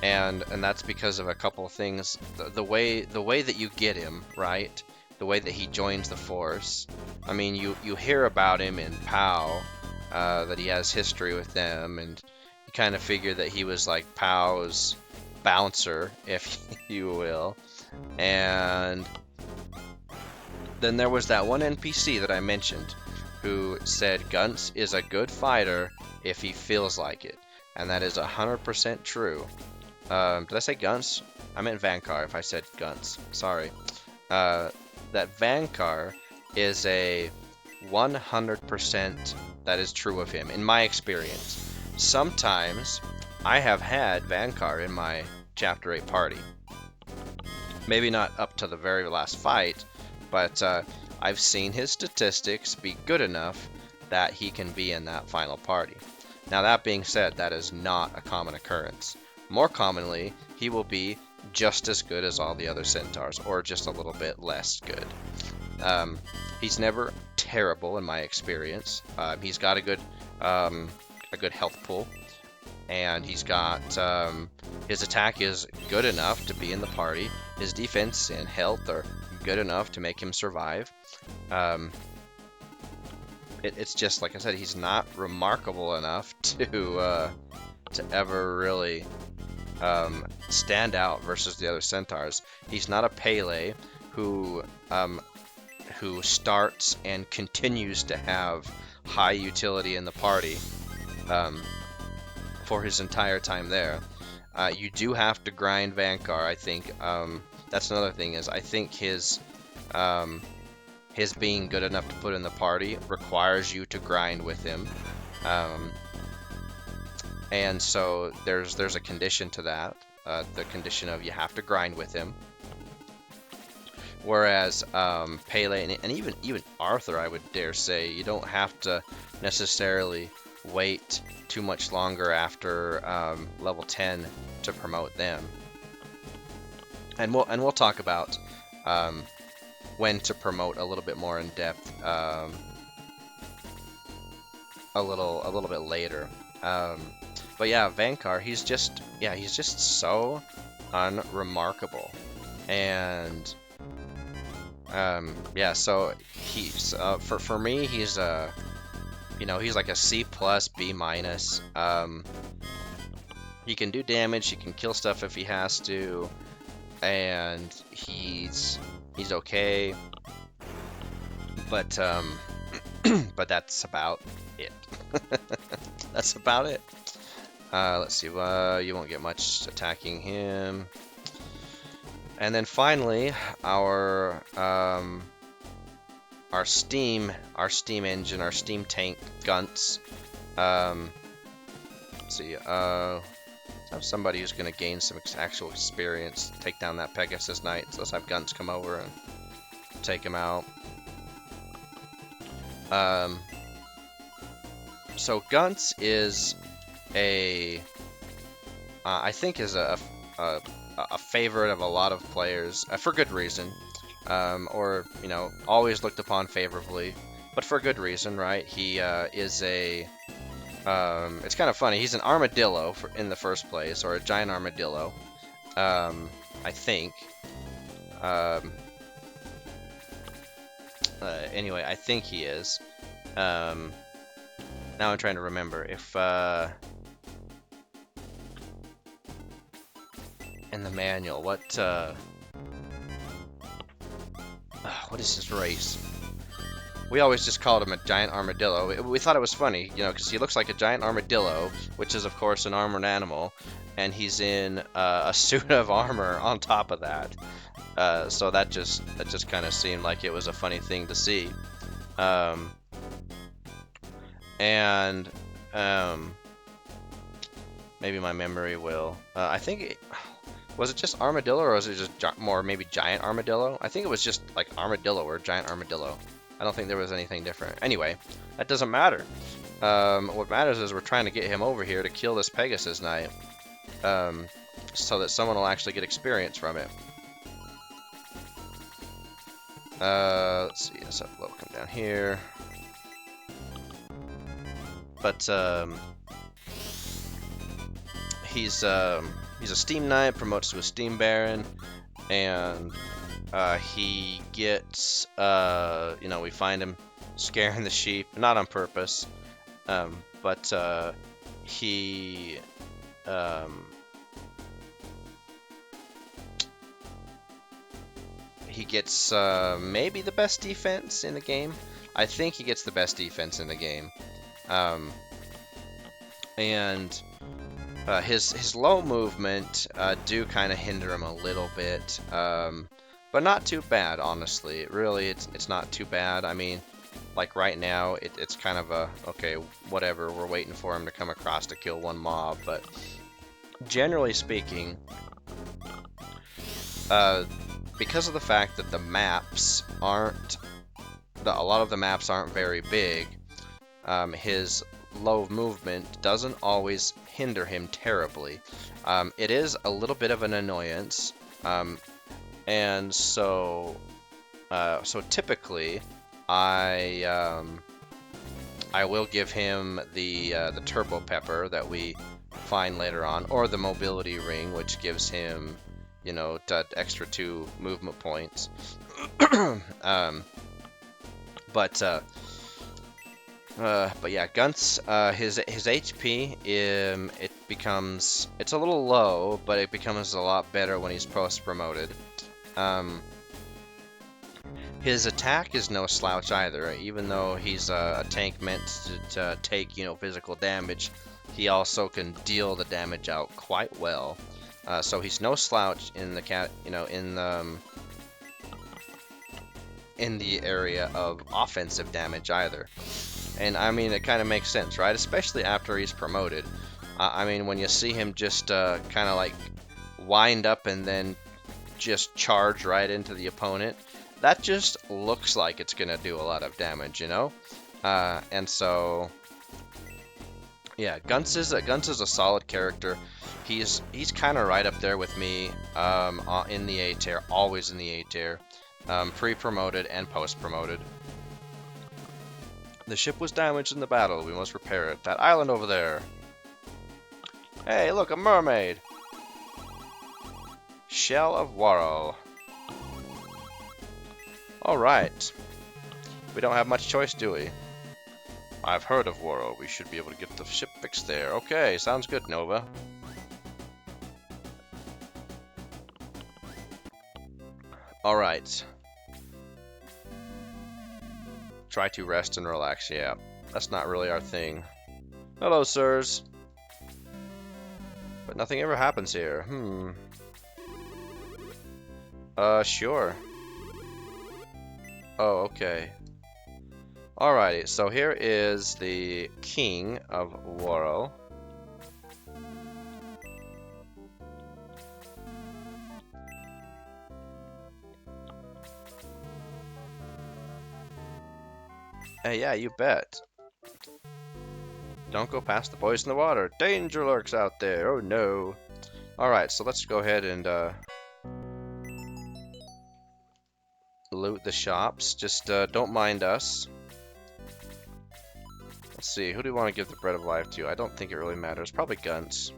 And that's because of a couple of things. The way that you get him, right? The way that he joins the Force. I mean, you hear about him in POW, that he has history with them, and you kind of figure that he was like POW's bouncer, if you will. And then there was that one NPC that I mentioned who said Gunts is a good fighter if he feels like it. And that is 100% true. Did I say Gunts? I meant Vankar if I said Gunts. Sorry. That Vankar is a 100% that is true of him, in my experience. Sometimes I have had Vankar in my Chapter 8 party. Maybe not up to the very last fight, but I've seen his statistics be good enough that he can be in that final party. Now, that being said, that is not a common occurrence. More commonly, he will be just as good as all the other centaurs, or just a little bit less good. He's never terrible in my experience. He's got a good health pool, and he's got his attack is good enough to be in the party. His defense and health are good enough to make him survive. It's just like I said, he's not remarkable enough to ever really stand out versus the other centaurs. He's not a Pele who starts and continues to have high utility in the party for his entire time there. You do have to grind Vankar, I think. That's another thing, is I think his being good enough to put in the party requires you to grind with him. And so there's a condition to that, the condition of you have to grind with him. Whereas Pele and even Arthur, I would dare say, you don't have to necessarily wait too much longer after level 10 to promote them. And we'll talk about when to promote a little bit more in depth a little bit later. But yeah, Vankar, he's just so unremarkable, and yeah, so he's for me, he's he's like a C+, B-. He can do damage, he can kill stuff if he has to, and he's okay, but but that's about it. That's about it. Let's see, you won't get much attacking him. And then finally, our steam engine, our steam tank Gunts. Let's see, let's have somebody who's going to gain some actual experience take down that Pegasus Knight. So let's have Gunts come over and take him out. So Gunts is I think is a favorite of a lot of players, for good reason, or always looked upon favorably, but for good reason, right? He is it's kind of funny. He's an armadillo in the first place, or a giant armadillo, I think. Anyway, I think he is. Now I'm trying to remember if in the manual what is his race? We always just called him a giant armadillo. We thought it was funny, because he looks like a giant armadillo, which is of course an armored animal, and he's in a suit of armor on top of that. So that just kind of seemed like it was a funny thing to see. And maybe my memory will. I think was it just armadillo, or was it just maybe giant armadillo? I think it was just like armadillo or giant armadillo. I don't think there was anything different. Anyway, that doesn't matter. What matters is we're trying to get him over here to kill this Pegasus Knight, so that someone will actually get experience from it. Let's see. Let's have Low come down here. But he's a Steam Knight, promotes to a Steam Baron, and he gets we find him scaring the sheep, not on purpose, but he gets maybe the best defense in the game. I think he gets the best defense in the game. And his low movement do kind of hinder him a little bit, but not too bad, honestly. Really, it's not too bad. I mean, like right now, it's kind of okay, whatever. We're waiting for him to come across to kill one mob, but generally speaking, because of the fact that the maps aren't, a lot of the maps aren't very big. His low movement doesn't always hinder him terribly. It is a little bit of an annoyance, and so typically I will give him the turbo pepper that we find later on, or the mobility ring, which gives him, you know, that extra 2 movement points. But yeah, Gunt's his HP it's a little low, but it becomes a lot better when he's post promoted. His attack is no slouch either, even though he's a tank meant to take, you know, physical damage. He also can deal the damage out quite well. So he's no slouch in the in the area of offensive damage either. And I mean, it kind of makes sense, right? Especially after he's promoted. I mean, when you see him just kind of like wind up and then just charge right into the opponent, that just looks like it's gonna do a lot of damage, you know? And so, yeah, Guns is a solid character. He's kind of right up there with me in the A tier, always in the A tier, pre-promoted and post-promoted. The ship was damaged in the battle. We must repair it. That island over there. Hey, look, a mermaid. Shell of Waral. Alright. We don't have much choice, do we? I've heard of Waral. We should be able to get the ship fixed there. Okay, sounds good, Nova. Alright. Try to rest and relax. Yeah, that's not really our thing. Hello, sirs. But nothing ever happens here. Sure. Oh, okay. Alrighty, so here is the king of Waral. Hey, yeah, you bet. Don't go past the boys in the water. Danger lurks out there. Oh, no. Alright, so let's go ahead and loot the shops. Just don't mind us. Let's see, who do we want to give the bread of life to? I don't think it really matters. Probably Guns.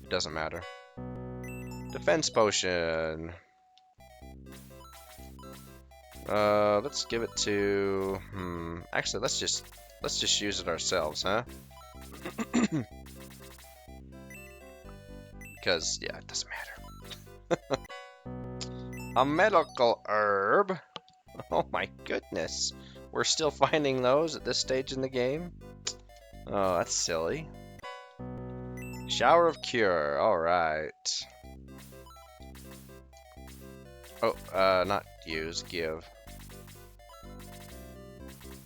It doesn't matter. Defense potion. Let's give it to... Actually, let's just use it ourselves, huh? Because, yeah, it doesn't matter. A medical herb? Oh my goodness. We're still finding those at this stage in the game? Oh, that's silly. Shower of Cure, alright. Oh, not use, give.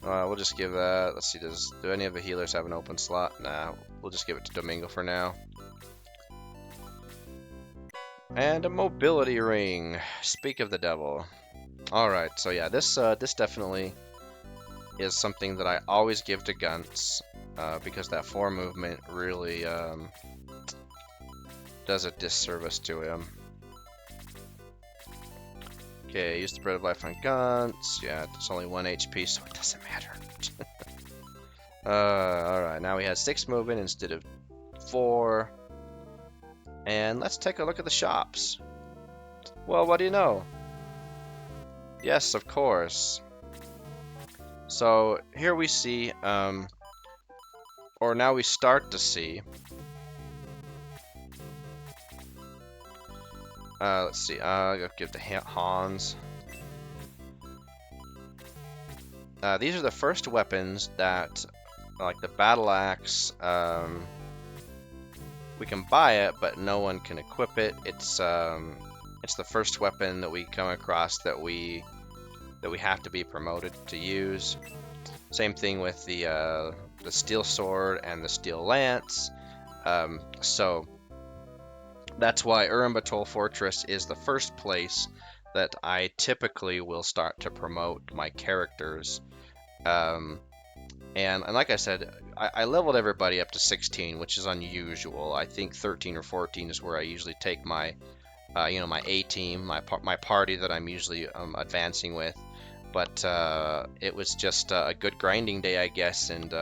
We'll just give that. Let's see, do any of the healers have an open slot? Nah, we'll just give it to Domingo for now. And a mobility ring. Speak of the devil. Alright, so yeah, this definitely is something that I always give to Guns, because that 4 movement really does a disservice to him. Okay, use the bread of life on Guns. Yeah, it's only 1 HP, so it doesn't matter. Alright, now he has 6 movement instead of 4. And let's take a look at the shops. Well, what do you know? Yes, of course. So here we see, or now we start to see. Let's see. I'll give the Hans. These are the first weapons that, like the battle axe. We can buy it, but no one can equip it. It's the first weapon that we come across that we have to be promoted to use. Same thing with the steel sword and the steel lance. So that's why Urimbatool Fortress is the first place that I typically will start to promote my characters. And like I said, I leveled everybody up to 16, which is unusual. I think 13 or 14 is where I usually take my, my A team, my party that I'm usually advancing with. But it was just a good grinding day, I guess, and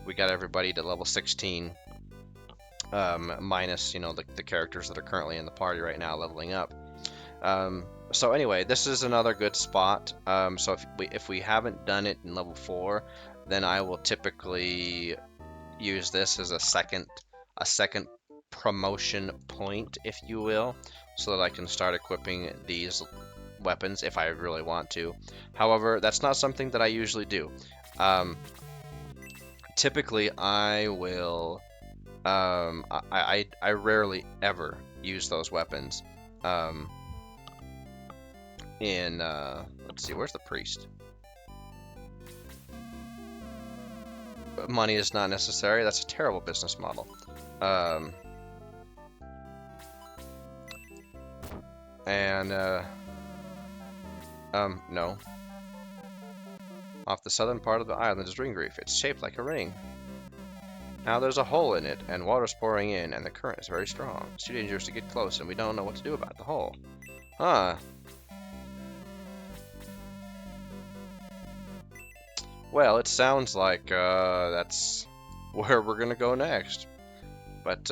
we got everybody to level 16. minus, the characters that are currently in the party right now leveling up. So anyway, this is another good spot. So if we haven't done it in level 4, then I will typically use this as a second promotion point, if you will, so that I can start equipping these weapons if I really want to. However, that's not something that I usually do. Typically, I will. I rarely ever use those weapons. Let's see, where's the priest? Money is not necessary. That's a terrible business model. No. Off the southern part of the island is ring reef. It's shaped like a ring. Now there's a hole in it, and water's pouring in, and the current is very strong. It's too dangerous to get close, and we don't know what to do about the hole. Huh. Well, it sounds like that's where we're gonna go next. But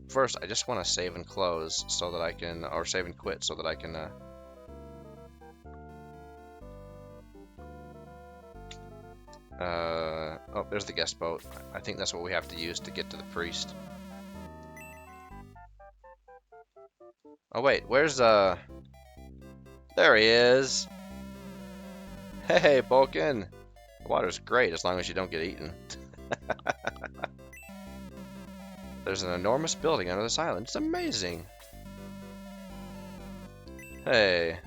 first, I just want to save and close so that I can, or save and quit so that I can. Oh, there's the guest boat. I think that's what we have to use to get to the priest. Oh wait, where's there he is. Hey, Bulkin. The water's great as long as you don't get eaten. There's an enormous building under this island. It's amazing. Hey.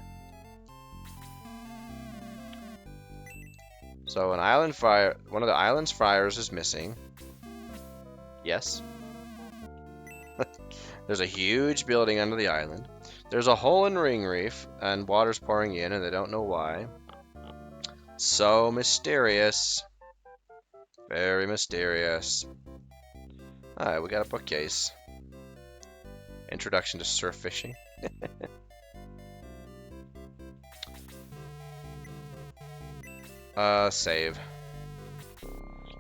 So an island fire, one of the island's fires is missing. Yes. There's a huge building under the island. There's a hole in ring reef, and water's pouring in, and they don't know why. So mysterious. Very mysterious. Alright, we got a bookcase. Introduction to surf fishing. Save.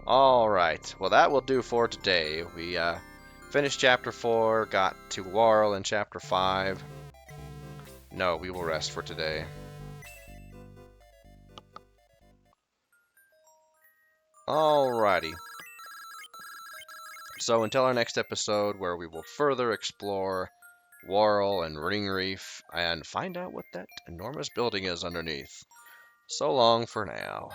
Alright, well that will do for today. We finished chapter 4, got to Waral in chapter 5. No, we will rest for today. Alrighty. So until our next episode, where we will further explore Waral and Ring Reef and find out what that enormous building is underneath. So long for now.